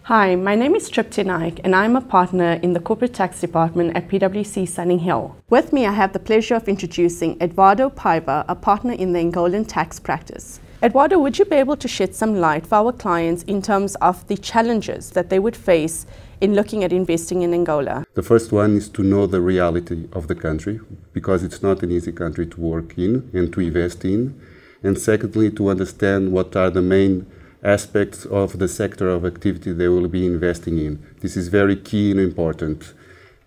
Hi, my name is Tripti Naik and I'm a partner in the Corporate Tax Department at PwC Sunning Hill. With me, I have the pleasure of introducing Eduardo Paiva, a partner in the Angolan tax practice. Eduardo, would you be able to shed some light for our clients in terms of the challenges that they would face in looking at investing in Angola? The first one is to know the reality of the country, because it's not an easy country to work in and to invest in. And secondly, to understand what are the main aspects of the sector of activity they will be investing in. This is very key and important.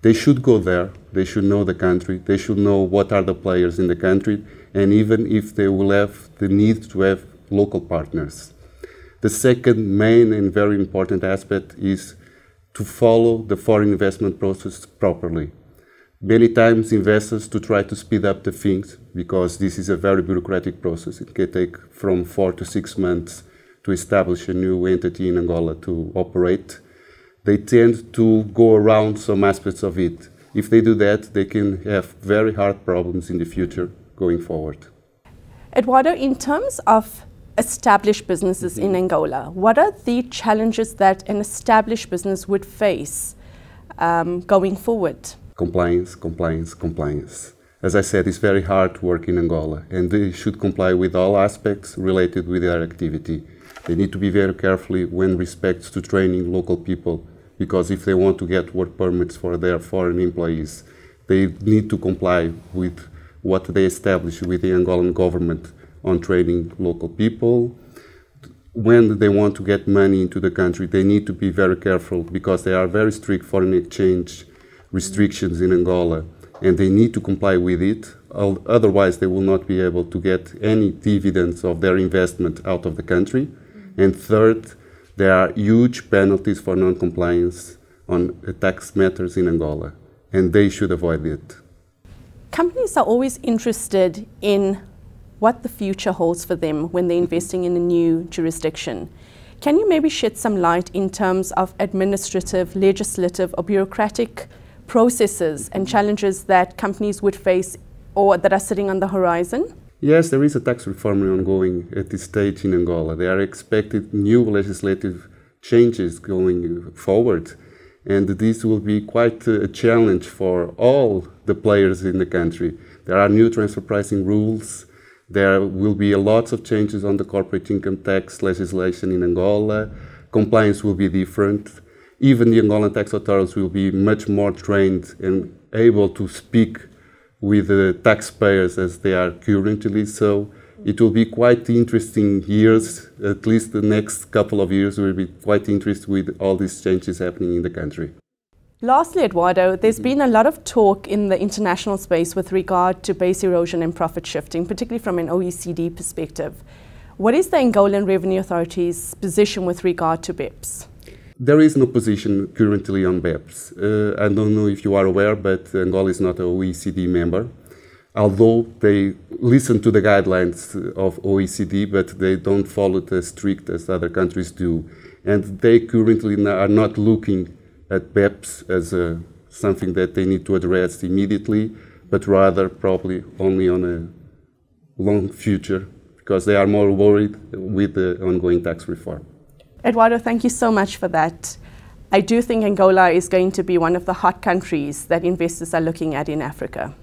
They should go there, they should know the country, they should know what are the players in the country, and even if they will have the need to have local partners. The second main and very important aspect is to follow the foreign investment process properly. Many times investors to try to speed up the things, because this is a very bureaucratic process. It can take from 4 to 6 months to establish a new entity in Angola to operate. They tend to go around some aspects of it. If they do that, they can have very hard problems in the future going forward. Eduardo, in terms of established businesses in Angola, what are the challenges that an established business would face going forward? Compliance, compliance, compliance. As I said, it's very hard to work in Angola, and they should comply with all aspects related with their activity. They need to be very careful when respects to training local people, because if they want to get work permits for their foreign employees, they need to comply with what they establish with the Angolan government on training local people. When they want to get money into the country, they need to be very careful, because there are very strict foreign exchange restrictions in Angola, and they need to comply with it. Otherwise, they will not be able to get any dividends of their investment out of the country. And third, there are huge penalties for non-compliance on tax matters in Angola, and they should avoid it. Companies are always interested in what the future holds for them when they're investing in a new jurisdiction. Can you maybe shed some light in terms of administrative, legislative, or bureaucratic processes and challenges that companies would face or that are sitting on the horizon? Yes, there is a tax reform ongoing at this stage in Angola. There are expected new legislative changes going forward, and this will be quite a challenge for all the players in the country. There are new transfer pricing rules. There will be lots of changes on the corporate income tax legislation in Angola. Compliance will be different. Even the Angolan tax authorities will be much more trained and able to speak with the taxpayers as they are currently. So it will be quite interesting years. At least the next couple of years will be quite interesting with all these changes happening in the country. Lastly, Eduardo, there's been a lot of talk in the international space with regard to base erosion and profit shifting, particularly from an OECD perspective. What is the Angolan Revenue Authority's position with regard to BEPS? There is no position currently on BEPS. I don't know if you are aware, but Angola is not an OECD member, although they listen to the guidelines of OECD, but they don't follow it as strict as other countries do. And they currently are not looking at BEPS as something that they need to address immediately, but rather probably only on a long future, because they are more worried with the ongoing tax reform. Eduardo, thank you so much for that. I do think Angola is going to be one of the hot countries that investors are looking at in Africa.